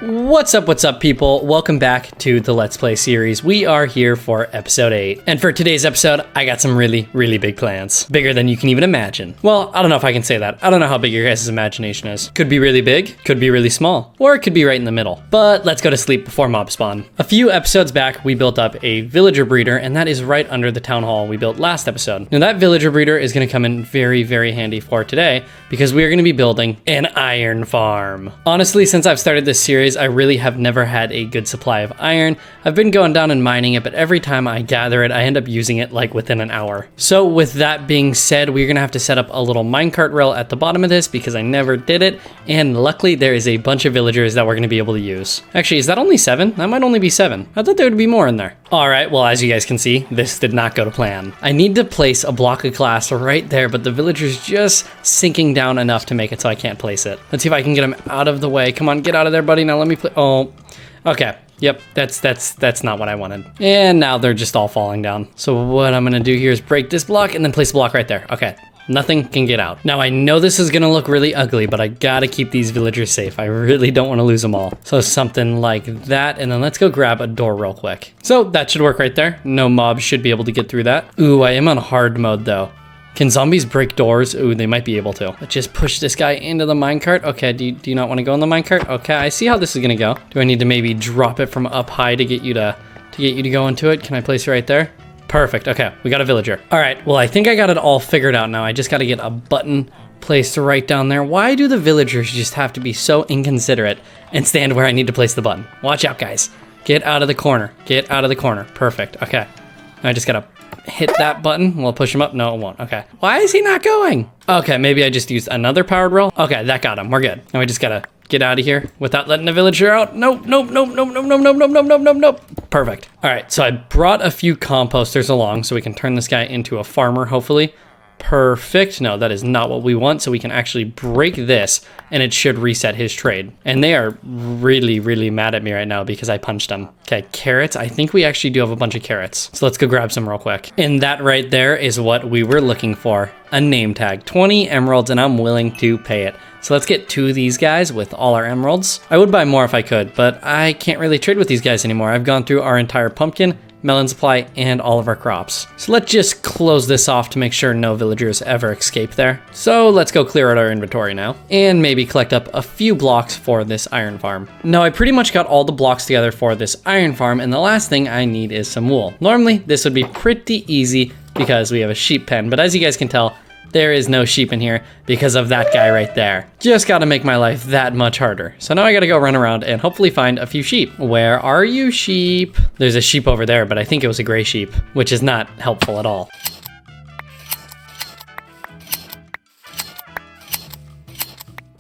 What's up, people? Welcome back to the Let's Play series. We are here for episode 8. And for today's episode, I got some really big plans. Bigger than you can even imagine. Well, I don't know if I can say that. I don't know how big your guys' imagination is. Could be really big, could be really small, or it could be right in the middle. But let's go to sleep before mob spawn. A few episodes back, we built up a villager breeder, and that is right under the town hall we built last episode. Now that villager breeder is gonna come in very handy for today, because we are gonna be building an iron farm. Honestly, since I've started this series, I really have never had a good supply of iron. I've been going down and mining it, but every time I gather it, I end up using it like within an hour. So with that being said, we're gonna have to set up a little minecart rail at the bottom of this because I never did it. And luckily there is a bunch of villagers that we're gonna be able to use. Actually, is that only 7? That might only be 7. I thought there would be more in there. All right, well, as you guys can see, this did not go to plan. I need to place a block of glass right there, but the villager's just sinking down enough to make it so I can't place it. Let's see if I can get him out of the way. Come on, get out of there, buddy. Now let me play. Oh, okay. Yep, that's not what I wanted. And now they're just all falling down. So what I'm gonna do here is break this block and then place a block right there. Okay. Nothing can get out. Now I know this is gonna look really ugly, but I gotta keep these villagers safe. I really don't wanna lose them all. So something like that, and then let's go grab a door real quick. So that should work right there. No mobs should be able to get through that. Ooh, I am on hard mode though. Can zombies break doors? Ooh, they might be able to. Let's just push this guy into the minecart. Okay, do you not wanna go in the minecart? Okay, I see how this is gonna go. Do I need to maybe drop it from up high to get you to go into it? Can I place it right there? Perfect, okay, we got a villager. All right, well, I think I got it all figured out now. I just gotta get a button placed right down there. Why do the villagers just have to be so inconsiderate and stand where I need to place the button? Watch out, guys. Get out of the corner, get out of the corner. Perfect, okay. I just gotta hit that button. We'll push him up, no it won't, okay. Why is he not going? Okay, maybe I just used another powered rail. Okay, that got him, we're good. Now we just gotta get out of here without letting the villager out. Nope. Perfect. All right, so I brought a few composters along so we can turn this guy into a farmer, hopefully. Perfect. No, that is not what we want. So we can actually break this and it should reset his trade. And they are really mad at me right now because I punched them. Okay, carrots. I think we actually do have a bunch of carrots. So let's go grab some real quick. And that right there is what we were looking for. A name tag, 20 emeralds, and I'm willing to pay it. So let's get 2 of these guys with all our emeralds. I would buy more if I could, but I can't really trade with these guys anymore. I've gone through our entire pumpkin, melon supply, and all of our crops. So let's just close this off to make sure no villagers ever escape there. So let's go clear out our inventory now and maybe collect up a few blocks for this iron farm. Now I pretty much got all the blocks together for this iron farm, and the last thing I need is some wool. Normally this would be pretty easy because we have a sheep pen, but as you guys can tell, there is no sheep in here because of that guy right there. Just gotta make my life that much harder. So now I gotta go run around and hopefully find a few sheep. Where are you, sheep? There's a sheep over there, but I think it was a gray sheep, which is not helpful at all.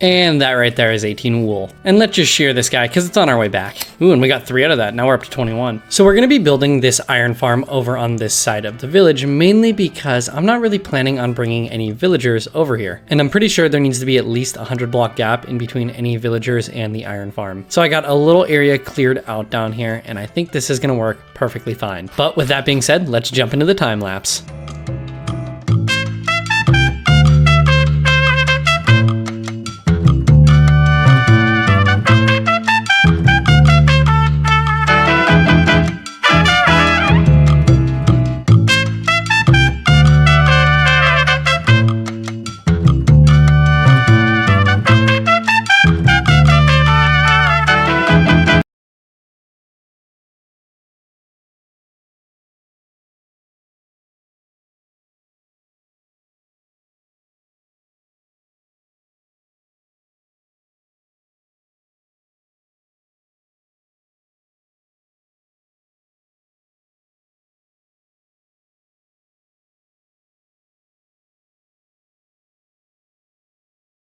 And that right there is 18 wool. And let's just shear this guy because it's on our way back. Ooh, and we got 3 out of that. Now we're up to 21. So we're gonna be building this iron farm over on this side of the village, mainly because I'm not really planning on bringing any villagers over here. And I'm pretty sure there needs to be at least a 100 block gap in between any villagers and the iron farm. So I got a little area cleared out down here, and I think this is gonna work perfectly fine. But with that being said, let's jump into the time lapse.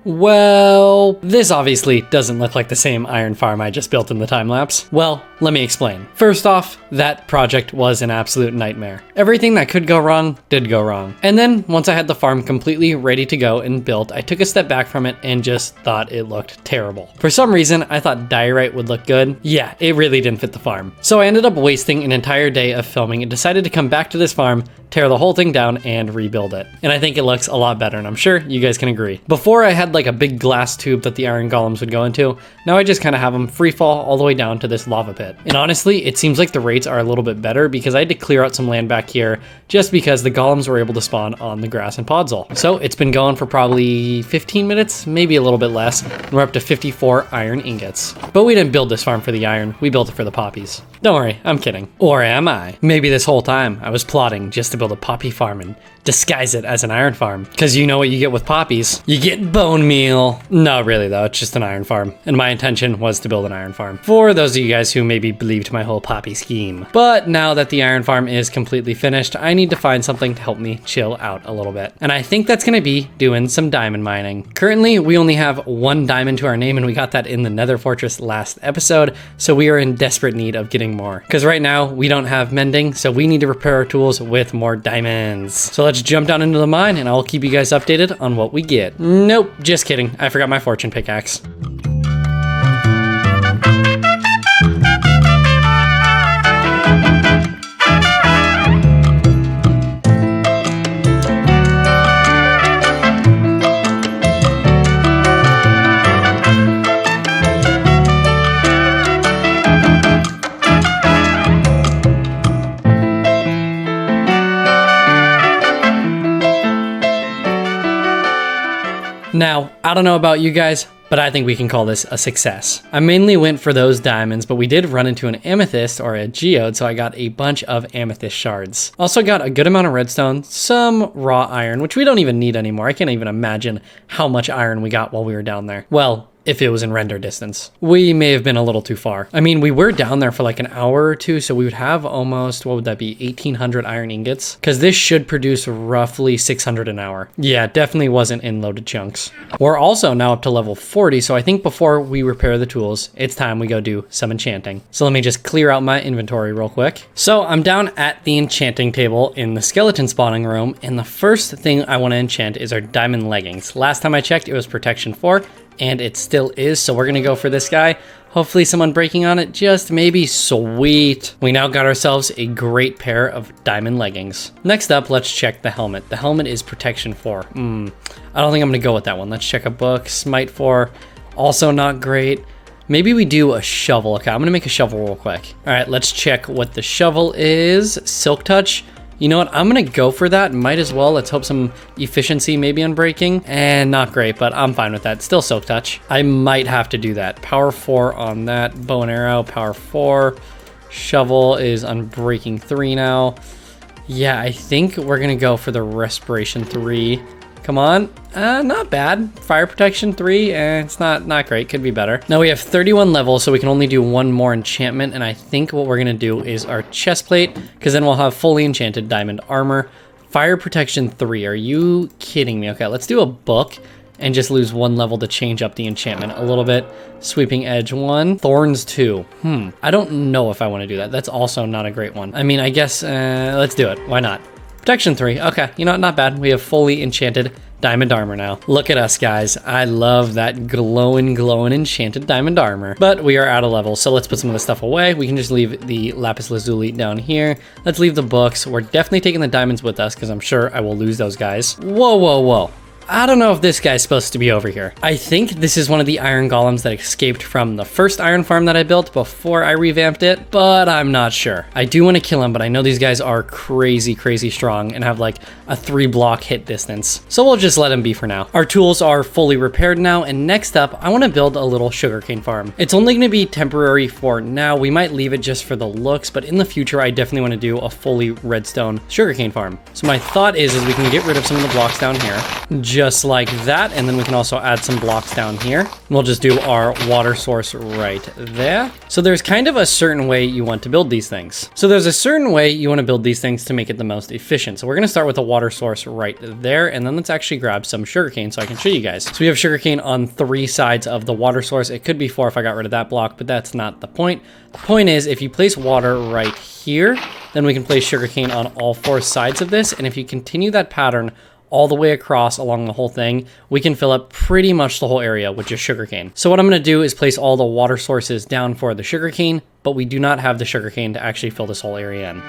Well, this obviously doesn't look like the same iron farm I just built in the time lapse. Well, let me explain. First off, that project was an absolute nightmare. Everything that could go wrong did go wrong. And then once I had the farm completely ready to go and built, I took a step back from it and just thought it looked terrible. For some reason, I thought diorite would look good. Yeah, it really didn't fit the farm. So I ended up wasting an entire day of filming and decided to come back to this farm, tear the whole thing down, and rebuild it. And I think it looks a lot better, and I'm sure you guys can agree. Before I had had like a big glass tube that the iron golems would go into. Now I just kind of have them free fall all the way down to this lava pit. And honestly, it seems like the rates are a little bit better because I had to clear out some land back here just because the golems were able to spawn on the grass and podzol. So it's been going for probably 15 minutes, maybe a little bit less. And we're up to 54 iron ingots. But we didn't build this farm for the iron, we built it for the poppies. Don't worry, I'm kidding. Or am I? Maybe this whole time I was plotting just to build a poppy farm and disguise it as an iron farm. Because you know what you get with poppies. You get bone meal. No, really though, it's just an iron farm. And my intention was to build an iron farm. For those of you guys who maybe believed my whole poppy scheme. But now that the iron farm is completely finished, I need to find something to help me chill out a little bit. And I think that's gonna be doing some diamond mining. Currently, we only have 1 diamond to our name and we got that in the Nether Fortress last episode. So we are in desperate need of getting more. Because right now we don't have mending, so we need to repair our tools with more diamonds. So let's jump down into the mine and I'll keep you guys updated on what we get. Nope, just kidding. I forgot my fortune pickaxe. Now, I don't know about you guys, but I think we can call this a success. I mainly went for those diamonds, but we did run into an amethyst or a geode, so I got a bunch of amethyst shards. Also got a good amount of redstone, some raw iron, which we don't even need anymore. I can't even imagine how much iron we got while we were down there. Well, if it was in render distance. We may have been a little too far. I mean, we were down there for like an hour or two, so we would have almost, what would that be, 1,800 iron ingots? Because this should produce roughly 600 an hour. Yeah, definitely wasn't in loaded chunks. We're also now up to level 40, so I think before we repair the tools, it's time we go do some enchanting. So let me just clear out my inventory real quick. So I'm down at the enchanting table in the skeleton spawning room, and the first thing I want to enchant is our diamond leggings. Last time I checked, it was protection 4. And it still is, so we're gonna go for this guy. Hopefully someone breaking on it, just maybe. Sweet. We now got ourselves a great pair of diamond leggings. Next up, let's check the helmet. The helmet is protection 4. I don't think I'm gonna go with that one. Let's check a book. Smite 4, also not great. Maybe we do a shovel. Okay, I'm gonna make a shovel real quick. All right, let's check what the shovel is. Silk touch. You know what? I'm gonna go for that. Might as well. Let's hope some efficiency maybe on breaking. And not great, but I'm fine with that. Still silk touch. I might have to do that. Power 4 on that. Bow and arrow, power 4. Shovel is on breaking 3 now. Yeah, I think we're gonna go for the respiration 3. Come on. Not bad. Fire protection 3, it's not great. Could be better. Now we have 31 levels, so we can only do 1 more enchantment, and I think what we're gonna do is our chest plate, because then we'll have fully enchanted diamond armor. Fire protection 3. Are you kidding me? Okay, let's do a book and just lose 1 level to change up the enchantment a little bit. Sweeping edge 1. Thorns 2. I don't know if I want to do that. That's also not a great one. I mean, I guess let's do it. Why not? Protection 3. Okay, you know what? Not bad. We have fully enchanted diamond armor now. Look at us, guys. I love that glowing enchanted diamond armor. But we are out of levels, so let's put some of this stuff away. We can just leave the lapis lazuli down here. Let's leave the books. We're definitely taking the diamonds with us because I'm sure I will lose those guys. Whoa, whoa, whoa. I don't know if this guy's supposed to be over here. I think this is one of the iron golems that escaped from the first iron farm that I built before I revamped it, but I'm not sure. I do want to kill him, but I know these guys are crazy strong and have like a 3-block hit distance. So we'll just let him be for now. Our tools are fully repaired now, and next up, I want to build a little sugarcane farm. It's only going to be temporary for now. We might leave it just for the looks, but in the future, I definitely want to do a fully redstone sugarcane farm. So my thought is we can get rid of some of the blocks down here, just like that, and then we can also add some blocks down here. We'll just do our water source right there. So there's kind of a certain way you want to build these things. So there's a certain way you want to build these things to make it the most efficient. So we're going to start with a water source right there, and then let's actually grab some sugarcane so I can show you guys. So we have sugarcane on 3 sides of the water source. It could be 4 if I got rid of that block, but that's not the point. The point is, if you place water right here, then we can place sugarcane on all 4 sides of this, and if you continue that pattern all the way across along the whole thing, we can fill up pretty much the whole area with just sugarcane. So what I'm gonna do is place all the water sources down for the sugarcane, but we do not have the sugarcane to actually fill this whole area in.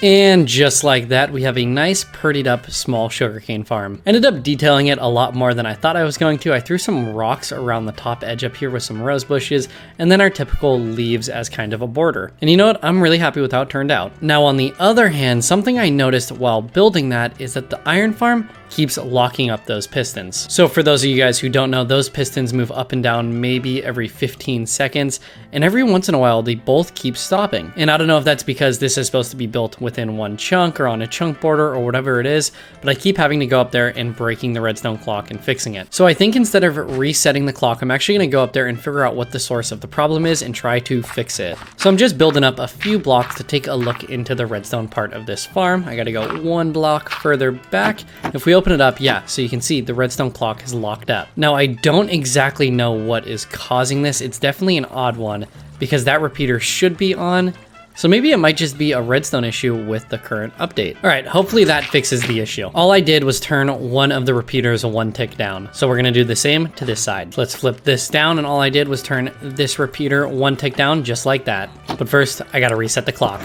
And just like that, we have a nice prettied up small sugarcane farm. Ended up detailing it a lot more than I thought I was going to. I threw some rocks around the top edge up here with some rose bushes, and then our typical leaves as kind of a border. And you know what? I'm really happy with how it turned out. Now on the other hand, something I noticed while building that is that the iron farm keeps locking up those pistons. So for those of you guys who don't know, those pistons move up and down maybe every 15 seconds, and every once in a while they both keep stopping. And I don't know if that's because this is supposed to be built within one chunk or on a chunk border or whatever it is, but I keep having to go up there and breaking the redstone clock and fixing it. So I think instead of resetting the clock, I'm actually gonna go up there and figure out what the source of the problem is and try to fix it. So I'm just building up a few blocks to take a look into the redstone part of this farm. I gotta go one block further back. If we open it up, yeah, so you can see the redstone clock is locked up. Now I don't exactly know what is causing this. It's definitely an odd one because that repeater should be on. So maybe it might just be a redstone issue with the current update. All right, hopefully that fixes the issue. All I did was turn one of the repeaters one tick down. So we're gonna do the same to this side. Let's flip this down, and all I did was turn this repeater one tick down just like that. But first, I gotta reset the clock.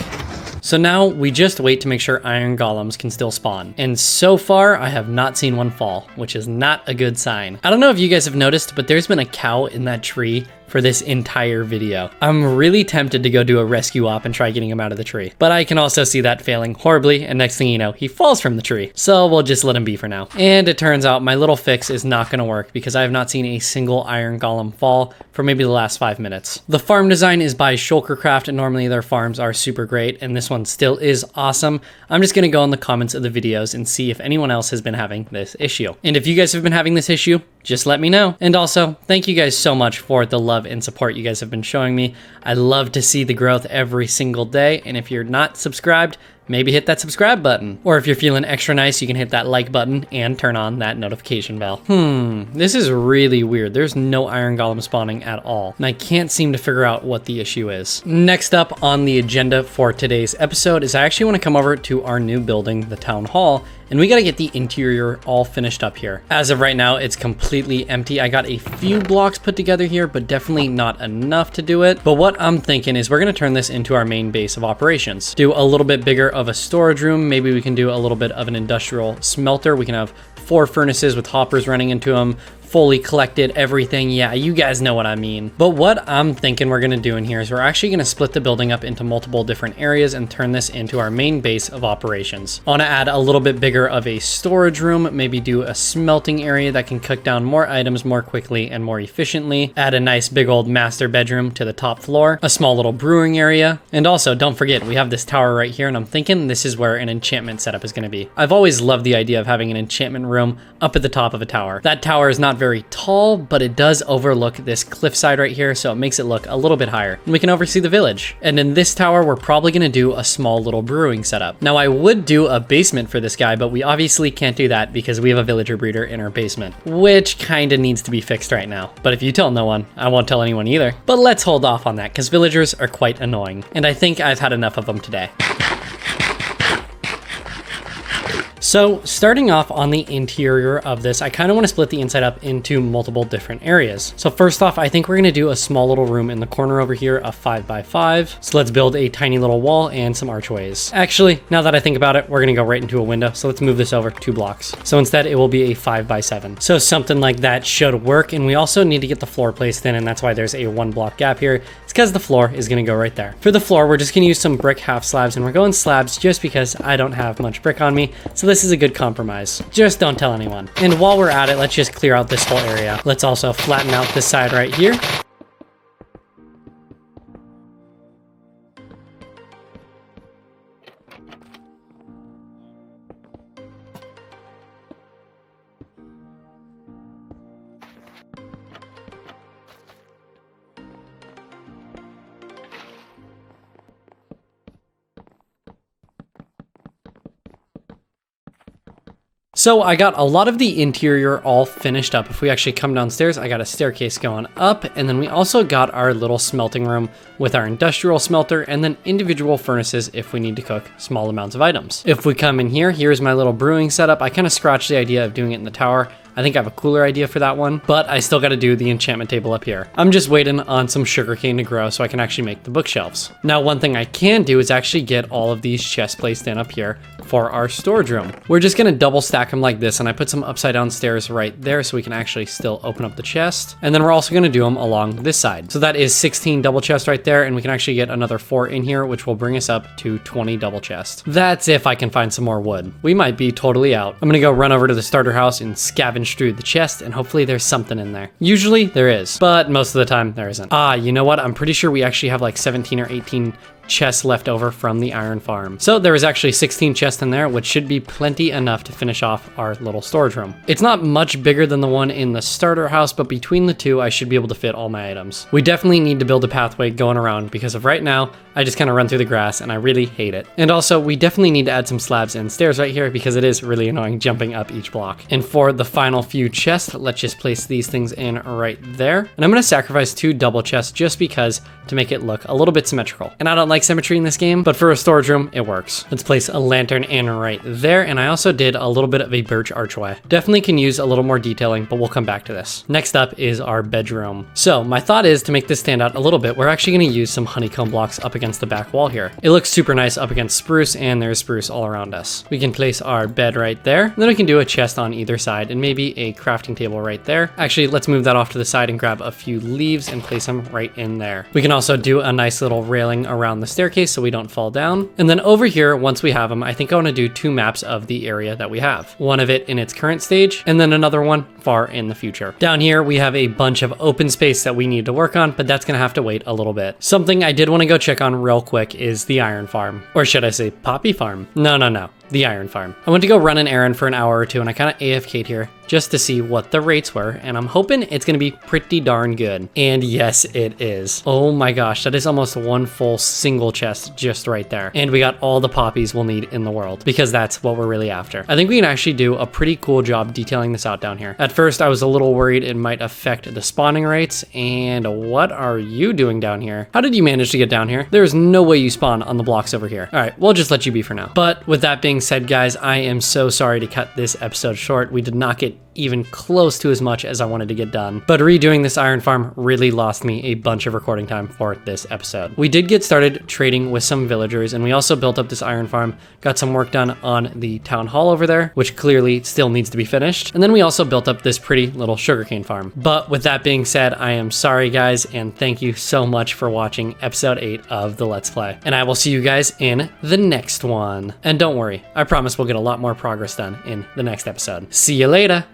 So now we just wait to make sure iron golems can still spawn. And so far, I have not seen one fall, which is not a good sign. I don't know if you guys have noticed, but there's been a cow in that tree for this entire video. I'm really tempted to go do a rescue op and try getting him out of the tree, but I can also see that failing horribly, and next thing you know, he falls from the tree. So we'll just let him be for now. And it turns out my little fix is not gonna work because I have not seen a single iron golem fall for maybe the last 5 minutes. The farm design is by Shulkercraft, and normally their farms are super great, and this one still is awesome. I'm just gonna go in the comments of the videos and see if anyone else has been having this issue. And if you guys have been having this issue, just let me know. And also, thank you guys so much for the love and support you guys have been showing me. I love to see the growth every single day, and if you're not subscribed, maybe hit that subscribe button. Or if you're feeling extra nice, you can hit that like button and turn on that notification bell. This is really weird. There's no iron golem spawning at all, and I can't seem to figure out what the issue is. Next up on the agenda for today's episode is I actually want to come over to our new building, the town hall, and we gotta get the interior all finished up here. As of right now, it's completely empty. I got a few blocks put together here, but definitely not enough to do it. But what I'm thinking is we're gonna turn this into our main base of operations. Do a little bit bigger of a storage room. Maybe we can do a little bit of an industrial smelter. We can have 4 furnaces with hoppers running into them, fully collected, everything. Yeah, you guys know what I mean. But what I'm thinking we're gonna do in here is we're actually gonna split the building up into multiple different areas and turn this into our main base of operations. I wanna add a little bit bigger of a storage room, maybe do a smelting area that can cook down more items more quickly and more efficiently. Add a nice big old master bedroom to the top floor, a small little brewing area. And also, don't forget, we have this tower right here, and I'm thinking this is where an enchantment setup is gonna be. I've always loved the idea of having an enchantment room up at the top of a tower. That tower is not very tall, but it does overlook this cliffside right here, so it makes it look a little bit higher. And we can oversee the village. And in this tower, we're probably gonna do a small little brewing setup. Now, I would do a basement for this guy, but we obviously can't do that because we have a villager breeder in our basement, which kinda needs to be fixed right now. But if you tell no one, I won't tell anyone either. But let's hold off on that because villagers are quite annoying, and I think I've had enough of them today. So starting off on the interior of this, I kind of want to split the inside up into multiple different areas. So first off, I think we're going to do a small little room in the corner over here, a 5x5. So let's build a tiny little wall and some archways. Actually, now that I think about it, we're going to go right into a window. So let's move this over 2 blocks. So instead it will be a 5x7. So something like that should work. And we also need to get the floor placed in, and that's why there's a 1 block gap here. It's because the floor is going to go right there. For the floor, we're just going to use some brick half slabs, and we're going slabs just because I don't have much brick on me. So this is a good compromise. Just don't tell anyone. And while we're at it, let's just clear out this whole area. Let's also flatten out this side right here. So I got a lot of the interior all finished up. If we actually come downstairs, I got a staircase going up, and then we also got our little smelting room with our industrial smelter and then individual furnaces if we need to cook small amounts of items. If we come in here, here's my little brewing setup. I kind of scratched the idea of doing it in the tower. I think I have a cooler idea for that one, but I still got to do the enchantment table up here. I'm just waiting on some sugarcane to grow so I can actually make the bookshelves. Now, one thing I can do is actually get all of these chests placed in up here for our storage room. We're just gonna double stack them like this, and I put some upside down stairs right there so we can actually still open up the chest. And then we're also gonna do them along this side. So that is 16 double chests right there, and we can actually get another 4 in here, which will bring us up to 20 double chests. That's if I can find some more wood. We might be totally out. I'm gonna go run over to the starter house and scavenge through the chest, and hopefully there's something in there. Usually there is, but most of the time there isn't. You know what? I'm pretty sure we actually have like 17 or 18 chests left over from the iron farm. So there was actually 16 chests in there, which should be plenty enough to finish off our little storage room. It's not much bigger than the one in the starter house, but between the two, I should be able to fit all my items. We definitely need to build a pathway going around because of right now, I just kind of run through the grass and I really hate it. And also, we definitely need to add some slabs and stairs right here because it is really annoying jumping up each block. And for the final few chests, let's just place these things in right there. And I'm gonna sacrifice 2 double chests just because to make it look a little bit symmetrical. And I don't like symmetry in this game, but for a storage room, it works. Let's place a lantern in right there. And I also did a little bit of a birch archway. Definitely can use a little more detailing, but we'll come back to this. Next up is our bedroom. So my thought is to make this stand out a little bit, we're actually gonna use some honeycomb blocks up against the back wall here. It looks super nice up against spruce, and there's spruce all around us. We can place our bed right there. And then we can do a chest on either side and maybe a crafting table right there. Actually, let's move that off to the side and grab a few leaves and place them right in there. We can also do a nice little railing around the staircase so we don't fall down. And then over here, once we have them, I think I want to do 2 maps of the area that we have. One of it in its current stage, and then another one far in the future. Down here, we have a bunch of open space that we need to work on, but that's gonna have to wait a little bit. Something I did want to go check on real quick is the iron farm. Or should I say poppy farm? No. The iron farm. I went to go run an errand for an hour or two, and I kind of AFK'd here just to see what the rates were, and I'm hoping it's gonna be pretty darn good. And yes, it is. Oh my gosh, that is almost 1 full single chest just right there. And we got all the poppies we'll need in the world, because that's what we're really after. I think we can actually do a pretty cool job detailing this out down here. At first, I was a little worried it might affect the spawning rates, and what are you doing down here? How did you manage to get down here? There's no way you spawn on the blocks over here. All right, we'll just let you be for now. But with that being said, guys, I am so sorry to cut this episode short. We did not get even close to as much as I wanted to get done. But redoing this iron farm really lost me a bunch of recording time for this episode. We did get started trading with some villagers, and we also built up this iron farm, got some work done on the town hall over there, which clearly still needs to be finished. And then we also built up this pretty little sugarcane farm. But with that being said, I am sorry, guys, and thank you so much for watching episode 8 of the Let's Play. And I will see you guys in the next one. And don't worry, I promise we'll get a lot more progress done in the next episode. See you later.